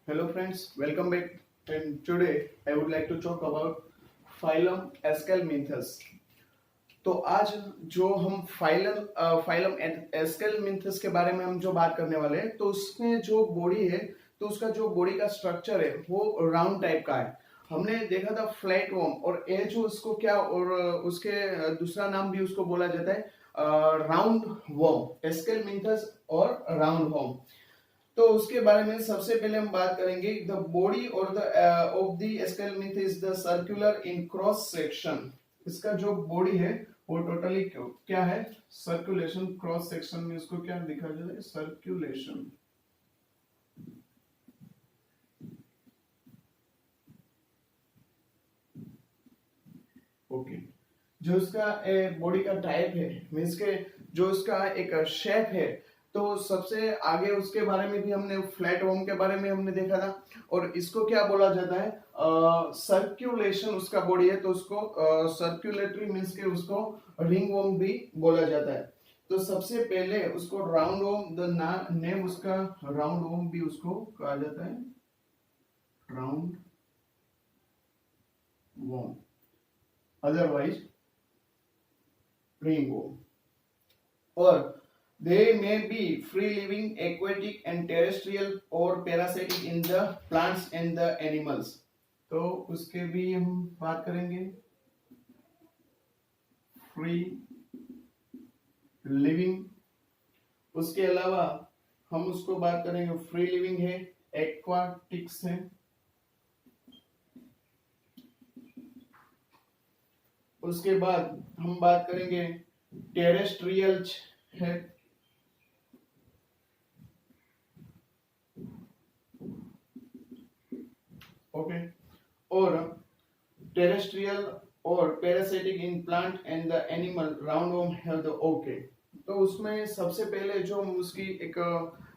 Hello friends, welcome back. And today I would like to talk about phylum Aschelminthus. तो आज जो हम phylum Aschelminthes के बारे में हम जो बात करने वाले हैं, तो उसमें जो बॉडी है, तो उसका जो बॉडी का स्ट्रक्चर है वो राउंड टाइप का है। हमने देखा था फ्लैट वॉर्म, और ये जो उसको क्या, और उसके दूसरा नाम भी उसको बोला जाता है राउंड वॉर्म, एस्केलमिंथस और राउंड वॉर्म। तो उसके बारे में सबसे पहले हम बात करेंगे। द बॉडी और the of the aschelminth is the circular in cross section. इसका जो बॉडी है वो टोटली क्या है, सर्कुलेशन। क्रॉस सेक्शन में इसको क्या दिखा जाता है, सर्कुलेशन। ओके, जो उसका बॉडी का टाइप है, मीन्स के जो उसका एक शेप है, तो सबसे आगे उसके बारे में भी हमने फ्लैट वॉर्म के बारे में हमने देखा था। और इसको क्या बोला जाता है, सर्कुलेशन उसका बॉडी है, तो उसको सर्कुलेटरी मीन्स के उसको रिंग वॉर्म भी बोला जाता है। तो सबसे पहले उसको राउंड वॉर्म, द नेम उसका राउंड वॉर्म भी उसको कहा जाता है, round worm, otherwise ring worm. और they may be free living, aquatic and terrestrial or parasitic in the plants and the animals। तो उसके भी हम बात करेंगे। फ्री लिविंग, उसके अलावा हम उसको बात करेंगे, फ्री लिविंग है, एक्वाटिक्स है, उसके बाद हम बात करेंगे टेरेस्ट्रियल है, ओके, और टेरेस्ट्रियल और parasitic in plant and the animal round warm have the okay. तो उसमें सबसे पहले जो उसकी एक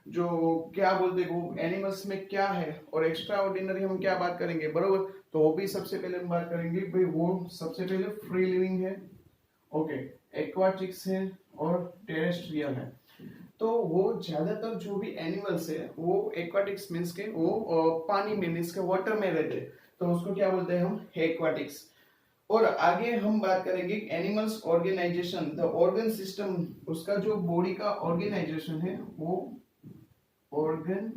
जो क्या बोलते हैं वो एनिमल्स में क्या है, और एक्स्ट्रा ऑर्डिनरी हम क्या बात करेंगे, बरोबर। तो वो भी सबसे पहले हम बात करेंगे भाई, वो सबसे पहले फ्री लिविंग है, ओके, एक्वाटिक्स है और टेरेस्ट्रियल है। तो वो ज्यादातर जो भी एनिमल्स है वो एक्वाटिक्स मीन्स के वो पानी में मीन्स के वाटर में रहते हैं, तो उसको क्या बोलते हैं हम, एक्वाटिक्स। और आगे हम बात करेंगे animals organisation, the organ system, उसका जो बॉडी का ऑर्गेनाइजेशन है वो organ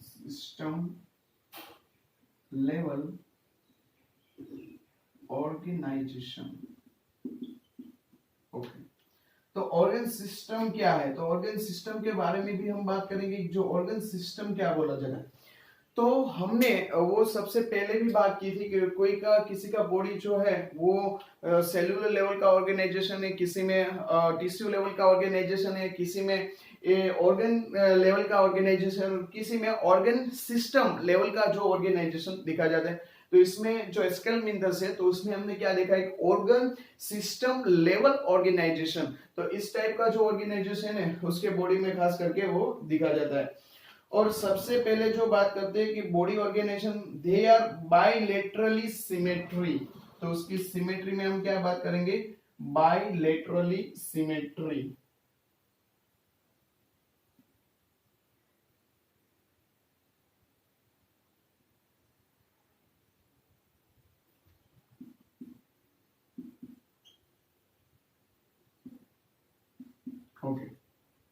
system level organisation, okay. तो ऑर्गन सिस्टम क्या है, तो ऑर्गन सिस्टम के बारे में भी हम बात करेंगे, जो ऑर्गन सिस्टम क्या बोला जाता है। तो हमने वो सबसे पहले भी बात की थी कि किसी का बॉडी जो है वो सेलुलर लेवल का ऑर्गेनाइजेशन है, किसी में टिश्यू लेवल का ऑर्गेनाइजेशन है, किसी में ऑर्गन लेवल का ऑर्गेनाइजेशन, किसी में ऑर्गन सिस्टम लेवल का जो ऑर्गेनाइजेशन दिखा जाता है। तो इसमें जो एस्केलमिंथस है, तो उसमें हमने क्या देखा, एक ऑर्गन सिस्टम लेवल ऑर्गेनाइजेशन। तो इस टाइप का जो ऑर्गेनाइजेशन है उसके बॉडी में खास करके वो दिखा जाता है। और सबसे पहले जो बात करते हैं कि body organisation, they are bilaterally symmetry. तो उसकी सिमेट्री में हम क्या बात करेंगे, बाइलेटरली सिमेट्री, ओके।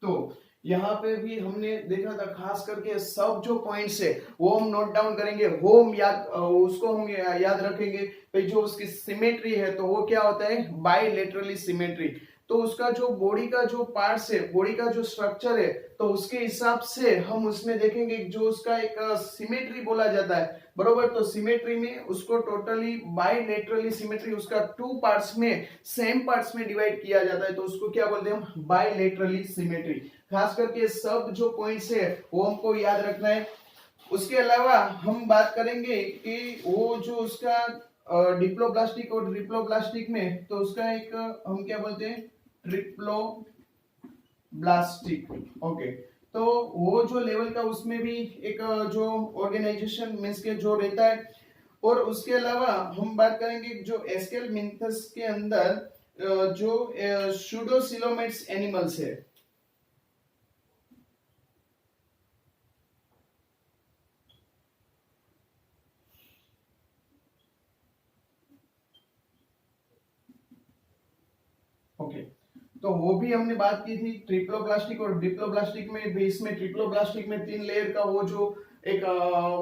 तो यहाँ पे भी हमने देखा था, खास करके सब जो पॉइंट्स है वो हम नोट डाउन करेंगे, वो हम उसको हम याद रखेंगे भाई। जो उसकी सिमेट्री है तो वो क्या होता है, बाइलेटरली सिमेट्री। तो उसका जो बॉडी का जो पार्ट्स है, बॉडी का जो स्ट्रक्चर है, तो उसके हिसाब से हम उसमें देखेंगे जो उसका एक सिमेट्री बोला जाता है, बरोबर। तो सिमेट्री में उसको टोटली बाइलेटरली सिमेट्री, उसका टू पार्ट्स में सेम पार्ट्स में डिवाइड किया जाता है, तो उसको क्या बोलते हैं हम, बाइलेटरली सिमेट्री। खास करके सब जो पॉइंट्स है वो हमको याद रखना है। उसके अलावा हम बात करेंगे कि वो जो उसका डिप्लोब्लास्टिक और ट्रिप्लोब्लास्टिक में, तो उसका एक हम क्या बोलते हैं, ट्रिप्लोब्लास्टिक, ओके। तो वो जो लेवल का उसमें भी एक जो ऑर्गेनाइजेशन मीन्स के जो रहता है। और उसके अलावा हम बात करेंगे जो एस्केलमिंथस के अंदर जो सूडोसिलोमेट्स एनिमल्स है, ओके, तो वो भी हमने बात की थी ट्रिप्लोब्लास्टिक और डिप्लोब्लास्टिक में भी। इसमें ट्रिप्लोब्लास्टिक में 3 लेयर का वो जो एक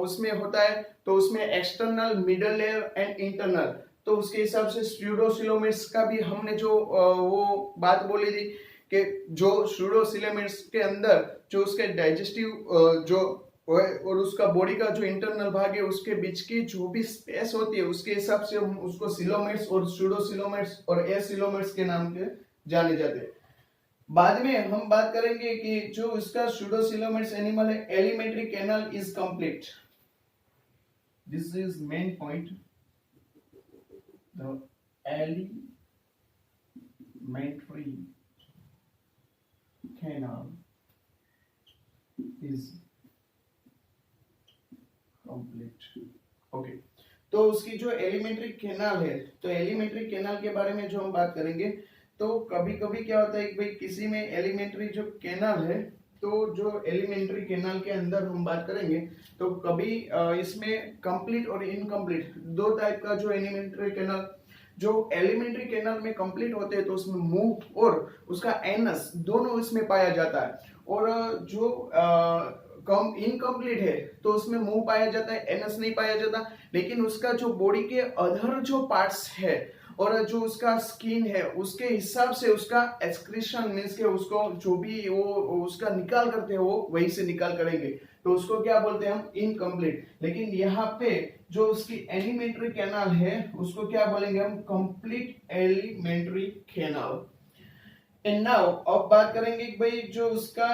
उसमें होता है, तो उसमें external, middle layer and internal. तो उसके हिसाब से स्यूडोसिलोमेट्स का भी हमने जो वो बात बोली थी कि जो स्यूडोसिलोमेट्स के अंदर जो उसके डाइजेस्टिव जो और उसका बॉडी का जो इंटरनल भाग है उसके बीच की जो भी स्पेस होती है उसके हिसाब से हम उसको सिलोमेट्स और स्यूडोसिलोमेट्स और एसिलोमेट्स के नाम के जाने जाते हैं। बाद में हम बात करेंगे कि जो इसका स्यूडोसिलोमेट्स एनिमल है, elementary canal is complete. This is main point, the elementary canal is complete. Okay, तो उसकी जो एलिमेंट्री कैनाल है, तो एलिमेंट्री कैनाल के बारे में जो हम बात करेंगे, तो कभी कभी क्या होता है कि भाई किसी में एलिमेंट्री जो कैनाल है, तो जो एलिमेंट्री कैनाल के अंदर हम बात करेंगे तो कभी इसमें कंप्लीट और इनकम्प्लीट दो टाइप का जो एलिमेंट्री कैनाल, जो एलिमेंट्री कैनाल में कंप्लीट होते हैं तो उसमें मुंह और उसका एनस दोनों इसमें पाया जाता है, और जो कम इनकम्प्लीट है तो उसमें मुंह पाया जाता है, एनस नहीं पाया जाता। लेकिन उसका जो बॉडी के अदर जो पार्ट्स है और जो उसका स्किन है उसके हिसाब से उसका एक्सक्रीशन मीन्स के उसको जो भी वो उसका निकाल करते हैं वो वहीं से निकाल करेंगे, तो उसको क्या बोलते हैं हम, इनकम्प्लीट। लेकिन यहाँ पे जो उसकी एलिमेंट्री कैनाल है उसको क्या बोलेंगे हम, complete alimentary canal. And now अब बात करेंगे कि भाई जो उसका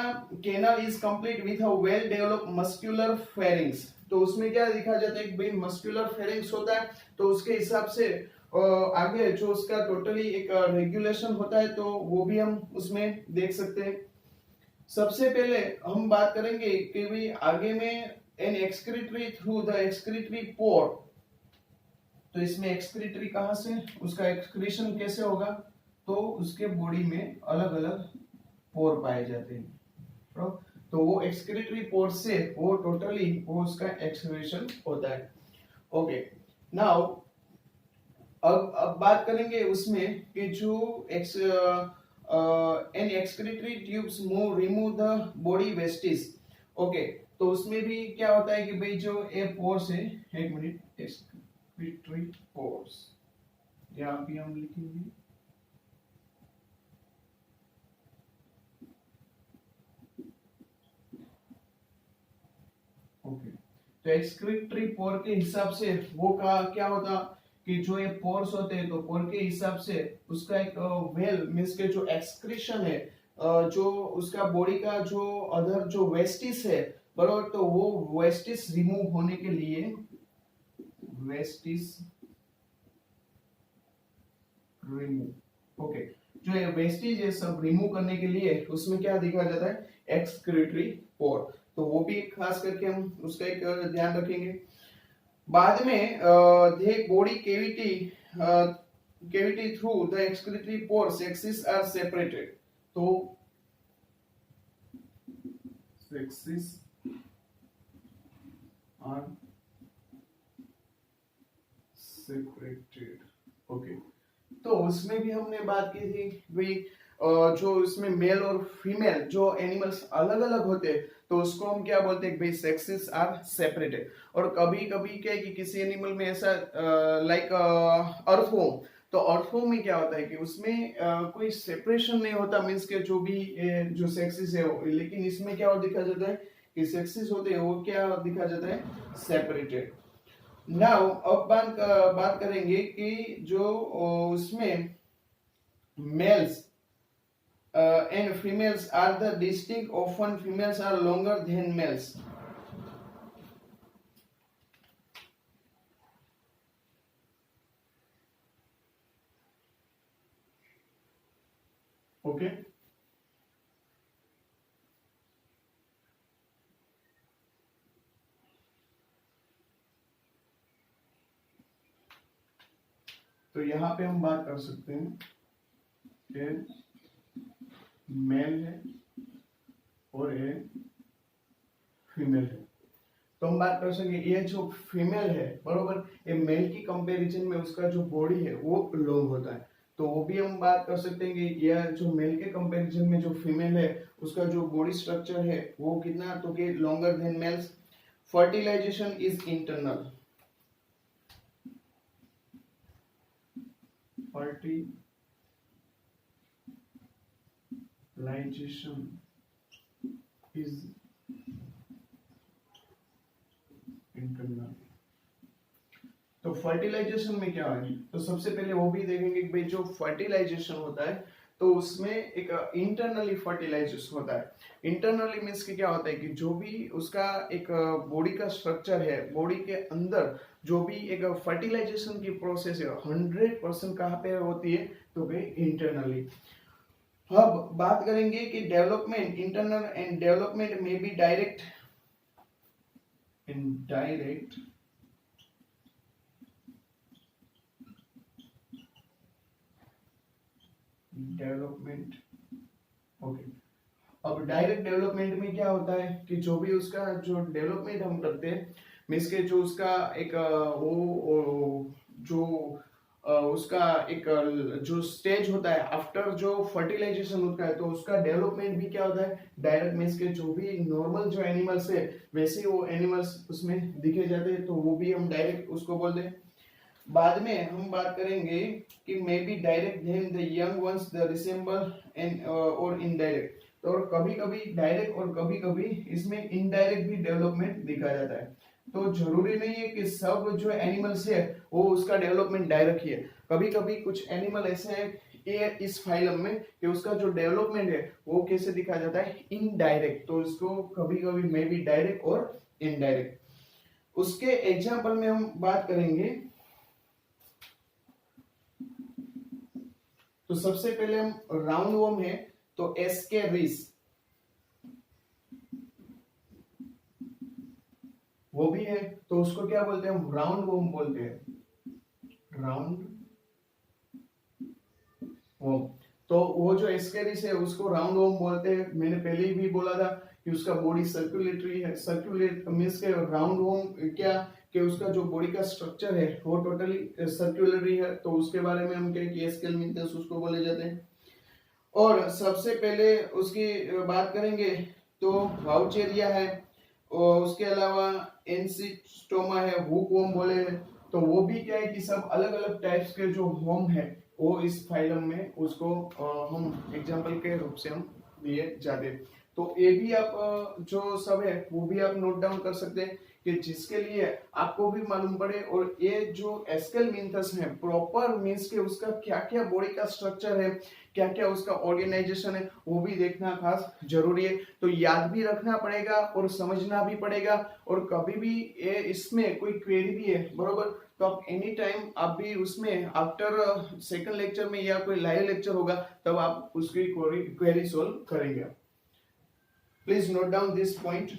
canal is complete with a well developed muscular pharynx. तो उसमें क्या दिखा जाता है कि भाई मस्कुलर फेरिंग्स होता है, तो उसके हिसाब से आगे जो उसका टोटली एक रेगुलेशन होता है, तो वो भी हम उसमें देख सकते हैं। सबसे पहले हम बात करेंगे कि भाई आगे में an excretory through the excretory pore. तो इसमें एक्सक्रीटरी कहां से, उसका एक्सक्रीशन कैसे होगा, तो उसके बॉडी में अलग अलग पोर पाए जाते हैं, तो वो एक्सक्रीटरी पोर से वो टोटली वो उसका एक्सक्रीशन होता है। ओके, नाउ अब बात करेंगे उसमें कि जो an excretory tubes move remove the body wastes. Okay, तो उसमें भी क्या होता है कि भाई जो ए पोर्स है, एक मिनट, एक्सक्रीटरी पोर्स यहाँ भी हम लिखेंगे। ओके, तो एक्सक्रीटरी पोर के हिसाब से वो का क्या होता कि जो ये पोर्स होते हैं तो पोर के हिसाब से उसका एक वेल मींस के जो एक्सक्रीशन है, जो उसका बॉडी का जो अदर जो वेस्टिस है बराबर, तो वो वेस्टिस रिमूव होने के लिए वेस्टिस रिमूव, ओके, जो ये वेस्टिज है सब रिमूव करने के लिए उसमें क्या देखा जाता है, एक्सक्रीटरी पोर। तो वो भी खास करके हम उसका एक ध्यान रखेंगे। बाद में the body cavity through the excretory pores axes are separated। तो axes are separated। ओके, तो उसमें भी हमने बात की थी भाई जो इसमें मेल और फीमेल जो एनिमल्स अलग अलग होते हैं तो उसको हम क्या बोलते हैं भाई, सेक्सेस आर सेपरेटेड। और कभी कभी क्या है कि किसी एनिमल में ऐसा लाइक अर्थवॉर्म, तो अर्थवॉर्म में क्या होता है कि उसमें कोई सेपरेशन नहीं होता मींस के जो भी जो सेक्सेस है वो, लेकिन इसमें क्या दिखा जाता है कि सेक्सेस होते हैं वो क्या दिखा जाता है, सेपरेटेड। नाउ अब बात करेंगे कि जो उसमें mails and females are the distinct, often females are longer than males। Okay, तो यहाँ पे हम बात कर सकते हैं कि मेल है और ये फीमेल है। तो हम बात कर सकें ये जो फीमेल है बरोबर, ये मेल की कंपैरिजन में उसका जो बॉडी है वो लॉन्ग होता है। तो वो भी हम बात कर सकते हैं कि यह जो मेल के कंपैरिजन में जो फीमेल है उसका जो बॉडी स्ट्रक्चर है वो कितना, तो कि longer than males. Fertilisation is internal, fertilisation is internal. तो फर्टिलाइजेशन में क्या है, तो सबसे पहले वो भी देखेंगे कि भाई जो फर्टिलाइजेशन होता है तो उसमें एक इंटरनली फर्टिलाइजेशन होता है। इंटरनली मीन्स कि क्या होता है कि जो भी उसका एक बॉडी का स्ट्रक्चर है, बॉडी के अंदर जो भी एक फर्टिलाइजेशन की प्रोसेस है 100% कहाँ पे होती है, तो भाई इंटरनली। अब बात करेंगे कि डेवलपमेंट, इंटरनल एंड डेवलपमेंट में भी डायरेक्ट इनडायरेक्ट डेवलपमेंट। ओके, अब डायरेक्ट डेवलपमेंट में क्या होता है कि जो भी उसका जो डेवलपमेंट हम करते हैं मीन्स के जो उसका एक जो उसका एक जो स्टेज होता है आफ्टर जो फर्टिलाइजेशन होता है, तो उसका डेवलपमेंट भी क्या होता है डायरेक्ट मीन्स के जो भी नॉर्मल जो एनिमल्स है वैसे वो एनिमल्स उसमें दिखे जाते हैं, तो वो भी हम डायरेक्ट उसको बोलते हैं। बाद में हम बात करेंगे कि may be direct then the young ones the resemble and और इनडायरेक्ट। तो और कभी कभी डायरेक्ट और कभी कभी इसमें इनडायरेक्ट भी डेवलपमेंट दिखा जाता है। तो जरूरी नहीं है कि सब जो एनिमल्स है वो उसका डेवलपमेंट डायरेक्ट ही है। कभी कभी कुछ एनिमल ऐसे है ये इस फाइलम में कि उसका जो डेवलपमेंट है वो कैसे दिखा जाता है इनडायरेक्ट, तो इसको कभी कभी मे बी डायरेक्ट और इनडायरेक्ट। उसके एग्जाम्पल में हम बात करेंगे। तो सबसे पहले हम राउंड वॉर्म है तो एस्केरिस वो भी है, तो उसको क्या बोलते हैं हम राउंड वॉर्म बोलते हैं, राउंड वॉर्म। तो वो जो एस्केरिस है उसको राउंड वॉर्म बोलते हैं। मैंने पहले ही भी बोला था कि उसका बॉडी सर्कुलेटरी है, सर्कुलेट मींस के राउंड वॉर्म क्या कि उसका जो बॉडी का स्ट्रक्चर है वो टोटली सर्कुलरी है, तो उसके बारे में हम कहें कि एस्केल मिनटस उसको बोले जाते हैं। और सबसे पहले उसकी बात करेंगे तो वाउचेरिया है और उसके अलावा एंसिस्टोमा है, हुक वॉर्म बोले हैं। तो वो भी क्या है कि सब अलग अलग टाइप्स के जो वॉर्म है वो इस फाइलम में उसको हम एग्जांपल के रूप से हम लिए जाते हैं। तो ये भी आप जो सब है वो भी आप नोट डाउन कर सकते हैं कि जिसके लिए आपको भी मालूम पड़े। और ये जो एस्केलमिंथस है प्रॉपर मीन्स के उसका क्या क्या बॉडी का स्ट्रक्चर है, क्या क्या उसका ऑर्गेनाइजेशन है वो भी देखना खास जरूरी है। तो याद भी रखना पड़ेगा और समझना भी पड़ेगा। और कभी भी ये इसमें कोई क्वेरी भी है बरोबर, तो आप एनी टाइम आप भी उसमें आफ्टर सेकंड लेक्चर में या कोई लाइव लेक्चर होगा तब आप उसकी क्वेरी सॉल्व करेंगे। Please note down this point.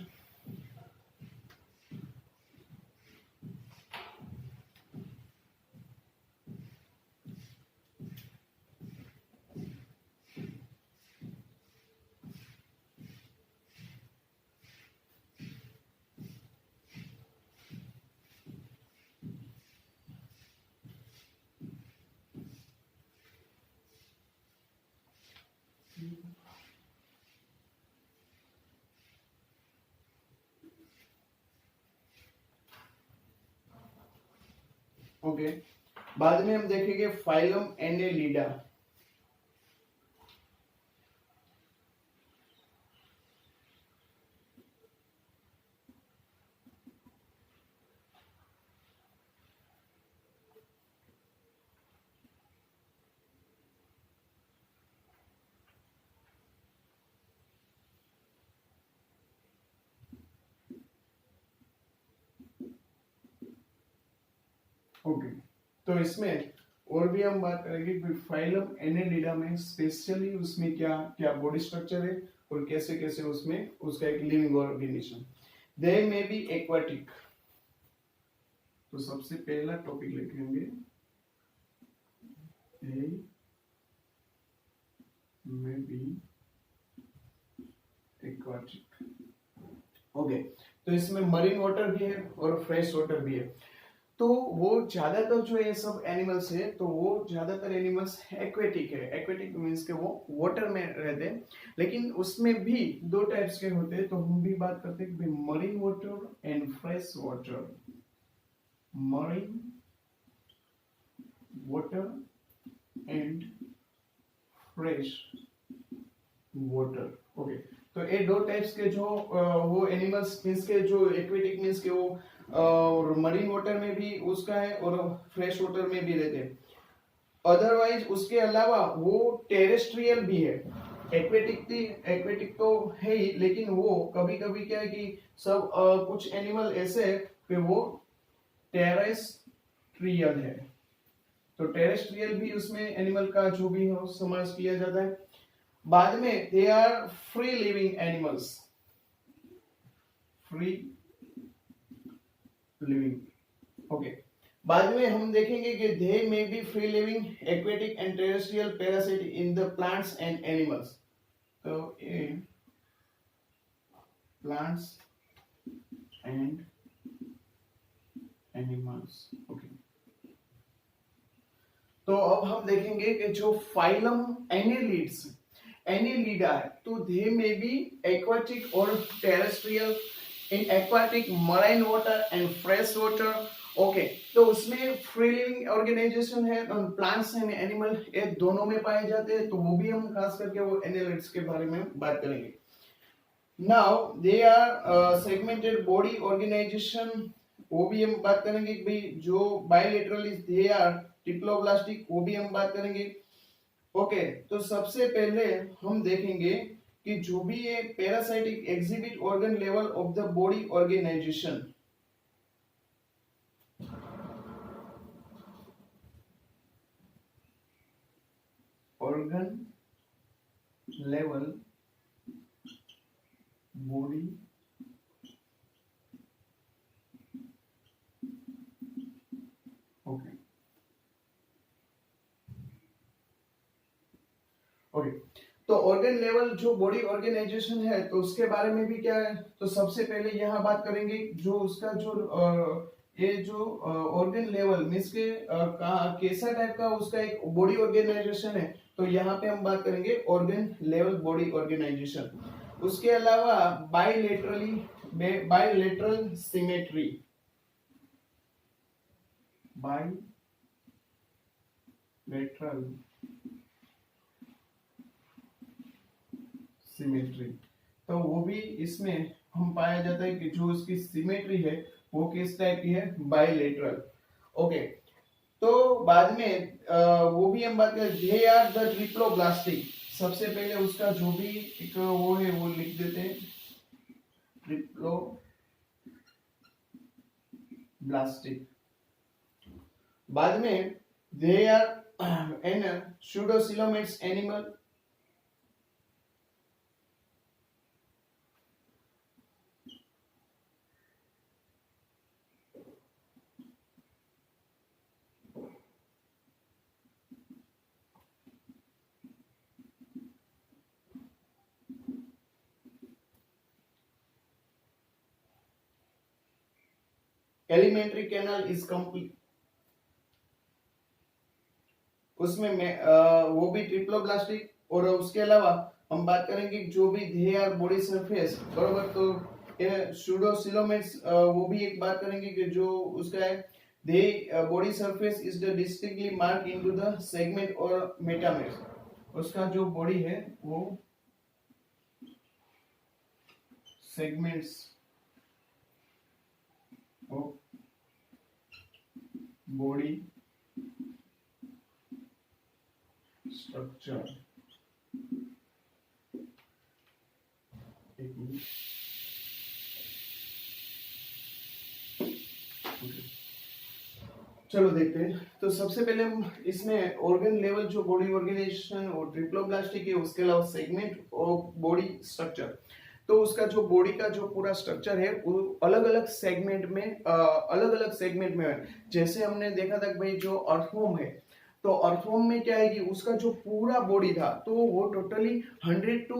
Okay, बाद में हम देखेंगे फाइलम एनेलिडा। ओके, तो इसमें और भी हम बात करेंगे कि फाइलम एनेलिडा में स्पेशली उसमें क्या क्या बॉडी स्ट्रक्चर है और कैसे कैसे उसमें उसका एक लिविंग ऑर्गेनिज्म। दे मे बी एक्वाटिक। तो सबसे पहला टॉपिक लिखेंगे ए मे बी एक्वाटिक। ओके, तो इसमें मरीन वाटर भी है और फ्रेश वाटर भी है। तो वो ज्यादातर जो ये सब एनिमल्स है तो वो ज्यादातर एनिमल्स एक्वेटिक है। एक्वेटिक मीन्स के वो वाटर में रहते हैं, लेकिन उसमें भी दो टाइप्स के होते हैं। तो हम भी बात करते हैं कि marine water and fresh water. Marine water and fresh water. Okay, तो ये दो टाइप्स के जो वो एनिमल्स मीन्स के जो एक्वेटिक मीन्स के वो और मरीन वाटर में भी उसका है और फ्रेश वाटर में भी रहते हैं। अदरवाइज उसके अलावा वो टेरेस्ट्रियल भी है। एक्वेटिक तो है ही, लेकिन वो कभी कभी क्या है कि सब कुछ एनिमल ऐसे है कि वो टेरेस्ट्रियल है। तो टेरेस्ट्रियल भी उसमें एनिमल का जो भी हो समावेश किया जाता है। बाद में they are free living animals. Free living. Okay, बाद में हम देखेंगे कि they may be free living aquatic and terrestrial parasite in the plants and animals. तो in plants and animals. Okay, तो अब हम देखेंगे कि जो फाइलम एनीलिडा है तो दे मे बी एक्वाटिक और terrestrial in aquatic, marine water and fresh water. Okay, तो उसमें फ्री लिविंग ऑर्गेनाइजेशन है, प्लांट्स एंड एनिमल ये दोनों में पाए जाते हैं। तो वो भी हम खास करके वो एनालिटिक्स के बारे में बात करेंगे। Now they are segmented body organisation, वो भी हम बात करेंगे कि भाई जो बायलैटरल दे आर डिप्लोब्लास्टिक, वो भी हम बात करेंगे। ओके, तो सबसे पहले हम देखेंगे कि जो भी ये parasitic exhibit organ level of the body organisation. Organ level body okay okay, तो ऑर्गन लेवल जो बॉडी ऑर्गेनाइजेशन है तो उसके बारे में भी क्या है। तो सबसे पहले यहाँ बात करेंगे जो उसका जो ये जो ऑर्गन लेवल मीन्स के कैसा टाइप का उसका एक बॉडी ऑर्गेनाइजेशन है। तो यहाँ पे हम बात करेंगे ऑर्गन लेवल बॉडी ऑर्गेनाइजेशन। उसके अलावा बायलैटरल सिमेट्री, बायलैटरल सिमेट्री, तो वो भी इसमें हम पाया जाता है कि जो उसकी सिमेट्री है वो किस टाइप की है, बायलैटरल। ओके, तो बाद में वो भी हम बात करें दे आर द ट्रिप्लोब्लास्टिक। सबसे पहले उसका जो भी एक वो है वो लिख देते हैं, ट्रिप्लोब्लास्टिक। बाद में they are an pseudocoelomates animal. Alimentary canal is complete, उसमें वो भी ट्रिप्लोब्लास्टिक। और उसके अलावा हम बात करेंगे जो भी दे आर बॉडी सरफेस, बरोबर। तो ये सूडोसिलोमेट्स वो भी एक बात करेंगे कि जो उसका है the body surface is the distinctly mark into the segment और मेटामेर्स। उसका जो बॉडी है वो सेगमेंट्स बॉडी स्ट्रक्चर। चलो देखते हैं। तो सबसे पहले हम इसमें ऑर्गन लेवल जो बॉडी ऑर्गेनाइजेशन और ट्रिप्लोब्लास्टिक है, उसके अलावा सेगमेंट और बॉडी स्ट्रक्चर। तो उसका जो बॉडी का जो पूरा स्ट्रक्चर है वो अलग अलग सेगमेंट में है। जैसे हमने देखा था कि भाई जो अर्थवॉर्म है, तो अर्थवॉर्म में क्या है कि उसका जो पूरा बॉडी था तो वो टोटली 100 to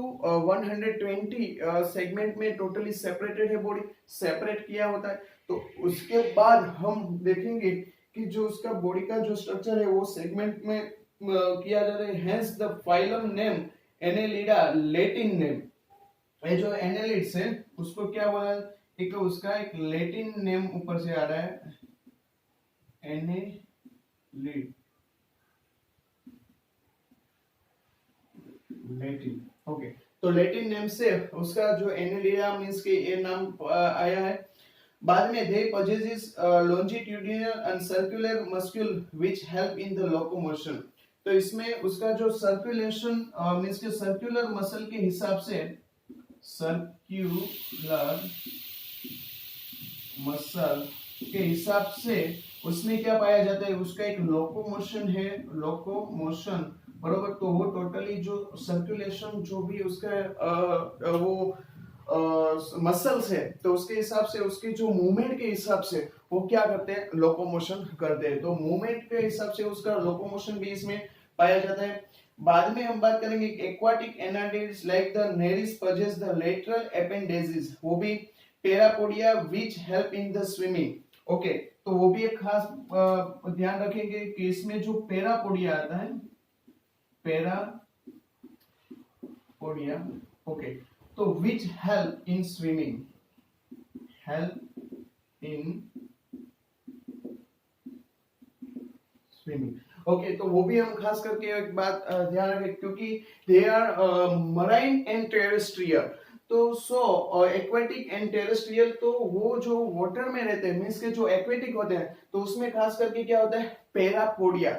120 सेगमेंट में टोटली सेपरेटेड है, बॉडी सेपरेट किया होता है। तो उसके बाद हम देखेंगे कि जो उसका बॉडी का जो स्ट्रक्चर है वो सेगमेंट में किया जा रहा है। Hence the phylum name Annelida Latin name. ये जो एनेलिड्स है उसको क्या बोला, एक उसका एक लैटिन नेम ऊपर से आ रहा है, एनेलिड, लैटिन। ओके, तो लैटिन नेम से उसका जो एनेलिडा मींस के ये नाम आया है। बाद में they possesses longitudinal and circular muscle which help in the locomotion। तो इसमें उसका जो सर्कुलेशन मींस के सर्कुलर मसल के हिसाब से, सर्कुलर मसल के हिसाब से उसमें क्या पाया जाता है, उसका एक लोकोमोशन है, लोकोमोशन बरोबर। तो वो टोटली जो सर्कुलेशन जो भी उसका वो मसल्स है तो उसके हिसाब से उसके जो मूवमेंट के हिसाब से वो क्या करते हैं, लोकोमोशन करते हैं। तो मूवमेंट के हिसाब से उसका लोकोमोशन भी इसमें पाया जाता है। बाद में हम बात करेंगे aquatic annelids like the Nereis possesses the lateral appendages, वो भी parapodia which help in the swimming. Okay, तो वो भी एक खास ध्यान रखेंगे कि इसमें जो पैरापोडिया आता है, पैरापोडिया, ओके, तो which help in swimming, help in swimming। Okay, तो वो भी हम खास करके एक बात ध्यान रखें क्योंकि they are marine and terrestrial. तो सो एक्वेटिक एंड टेरेस्ट्रियल, तो वो जो वाटर में रहते हैं मींस के जो एक्वेटिक होते हैं तो उसमें खास करके क्या होता है, पैरापोडिया।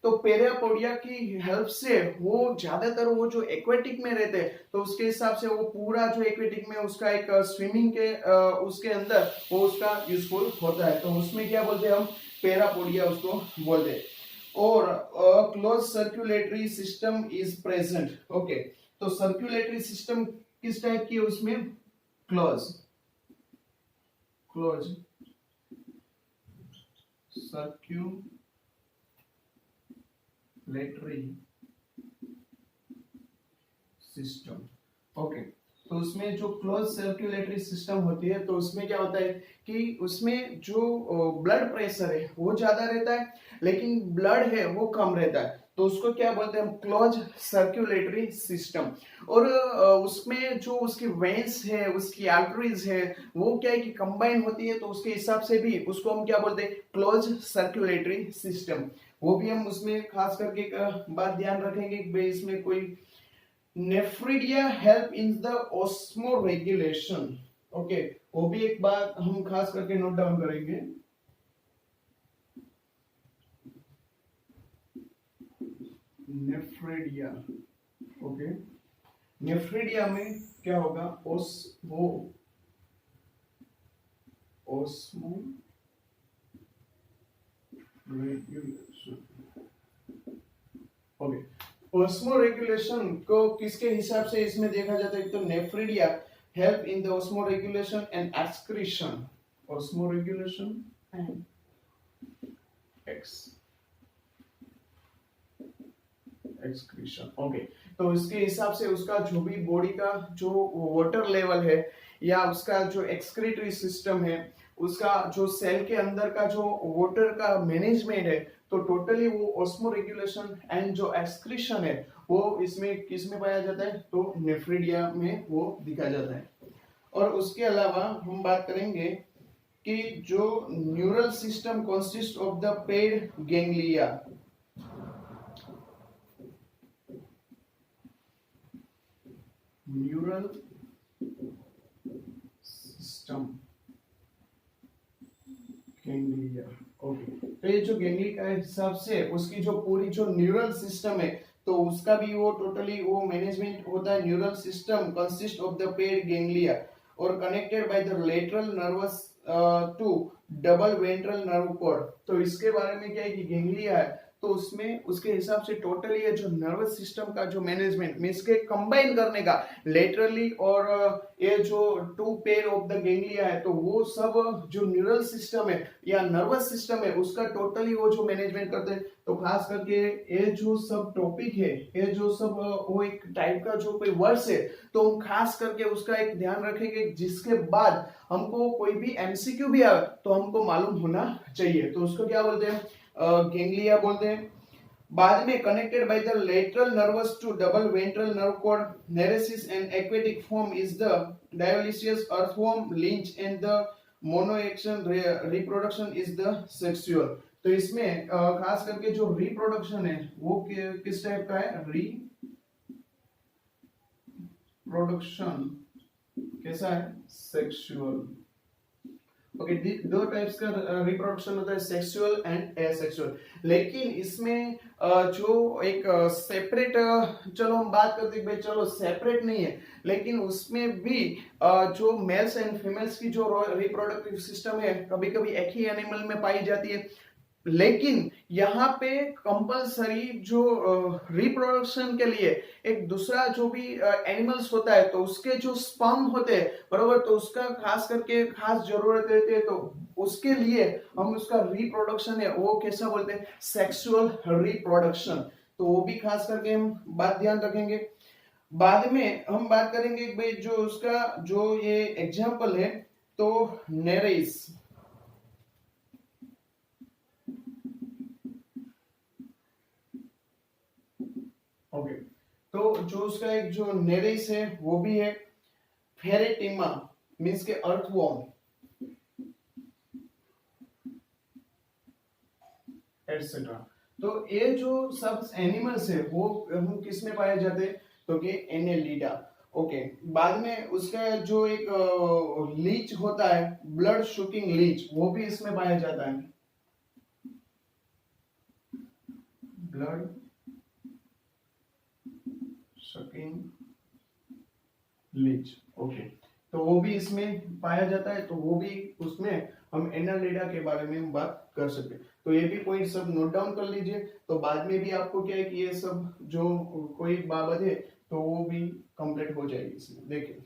तो पैरापोडिया की हेल्प से वो ज्यादातर वो जो एक्वेटिक में रहते हैं तो उसके हिसाब से वो पूरा जो एक्वेटिक में उसका एक स्विमिंग के उसके अंदर वो उसका यूजफुल होता है। तो उसमें क्या बोलते हैं हम, पैरापोडिया उसको बोलते हैं। और close circulatory system is present. Okay, तो सर्कुलेटरी सिस्टम किस टाइप की है उसमें, close, close circulatory system. Okay, तो उसमें जो क्लोज सर्कुलेटरी सिस्टम होती है तो उसमें क्या होता है कि उसमें जो ब्लड प्रेशर है वो ज्यादा रहता है लेकिन ब्लड है वो कम रहता है, तो उसको क्या बोलते हैं हम, क्लोज सर्कुलेटरी सिस्टम। और उसमें जो उसकी वेन्स है, उसकी आर्टरीज है, वो क्या है कि कंबाइन होती है, तो उसके हिसाब से भी उसको हम क्या बोलते हैं, क्लोज सर्कुलेटरी सिस्टम। वो भी हम उसमें खास करके एक बात ध्यान रखेंगे कि इसमें कोई nephridia help in the osmoregulation. Okay, वो भी एक बात हम खास करके नोट डाउन करेंगे। नेफ्रिडिया, ओके, नेफ्रिडिया में क्या होगा, ऑस्मोरेगुलेशन। ओके, ऑस्मोरेगुलेशन को किसके हिसाब से इसमें देखा जाता है, तो nephridia help in the osmoregulation and excretion, osmoregulation and excretion. Okay, तो इसके हिसाब से उसका जो भी बॉडी का जो वाटर लेवल है या उसका जो एक्सक्रीटरी सिस्टम है, उसका जो सेल के अंदर का जो वाटर का मैनेजमेंट है, तो टोटली वो ऑस्मोरेगुलेशन एंड जो एक्सक्रीशन है वो इसमें किस में पाया जाता है, तो नेफ्रिडिया में वो दिखा जाता है। और उसके अलावा हम बात करेंगे कि जो neural system consist of the paired ganglia, neural system ganglia. Okay, तो ये जो गैंग्लिया का हिसाब से उसकी जो पूरी जो न्यूरल सिस्टम है तो उसका भी वो टोटली वो मैनेजमेंट होता है। Neural system consist of the paired ganglia और connected by the lateral nerves to double ventral nerve cord. तो इसके बारे में क्या है कि गैंग्लिया है तो उसमें उसके हिसाब से टोटली ये जो नर्वस सिस्टम का जो मैनेजमेंट मीन्स के कंबाइन करने का लेटरली और ये जो two pair of the ganglia है, तो वो सब जो न्यूरल सिस्टम है या नर्वस सिस्टम है उसका टोटली वो जो मैनेजमेंट करते हैं। तो खास करके ये जो सब टॉपिक है, ये जो सब वो एक टाइप का जो कोई वर्ड्स है, तो हम खास करके उसका एक ध्यान रखेंगे, जिसके बाद हमको कोई भी एमसीक्यू भी आए तो हमको मालूम होना चाहिए। तो उसको क्या बोलते हैं, गैंग्लिया बोलते हैं। बाद में connected by the lateral nerves to double ventral nerve cord, Nereis and aquatic form is the dioecious earthworm leech and the मोनोएक्शन रिप्रोडक्शन इज द सेक्सुअल। तो इसमें खास करके जो रिप्रोडक्शन है वो किस टाइप का है, रिप्रोडक्शन कैसा है, सेक्सुअल। ओके, दो टाइप्स का रिप्रोडक्शन होता है, सेक्सुअल एंड एसेक्सुअल। लेकिन इसमें जो एक सेपरेट, चलो हम बात करते हैं भाई, चलो सेपरेट नहीं है, लेकिन उसमें भी जो मेल्स एंड फीमेल्स की जो रिप्रोडक्टिव सिस्टम है कभी कभी एक ही एनिमल में पाई जाती है। लेकिन यहाँ पे कंपलसरी जो रिप्रोडक्शन के लिए एक दूसरा जो भी एनिमल्स होता है तो उसके जो स्पर्म होते हैं, बरोबर, तो उसका खास करके खास जरूरत रहती है। तो उसके लिए हम उसका रिप्रोडक्शन है वो कैसा बोलते हैं, सेक्सुअल रिप्रोडक्शन। तो वो भी खास करके हम बात ध्यान रखेंगे। बाद में हम बात करेंगे भाई जो उसका जो ये एग्जाम्पल है, तो नेरेस। ओके, तो जो उसका एक जो नेरेस है वो भी है, फेरेटिमा मींस के अर्थवॉर्म एटसेट्रा। तो ये जो सब एनिमल्स है वो हम किस में पाए जाते हैं, तो कि एनेलिडा। ओके, बाद में उसका जो एक लीच होता है, ब्लड शुकिंग लीच, वो भी इसमें पाया जाता है, ब्लड शकिंग लीच। ओके, तो वो भी इसमें पाया जाता है, तो वो भी उसमें हम एनालिडा के बारे में बात कर सकते हैं। तो ये भी पॉइंट सब नोट डाउन कर लीजिए, तो बाद में भी आपको क्या है कि ये सब जो कोई बाबत है तो वो भी कंप्लीट हो जाएगी इसमें। देखिए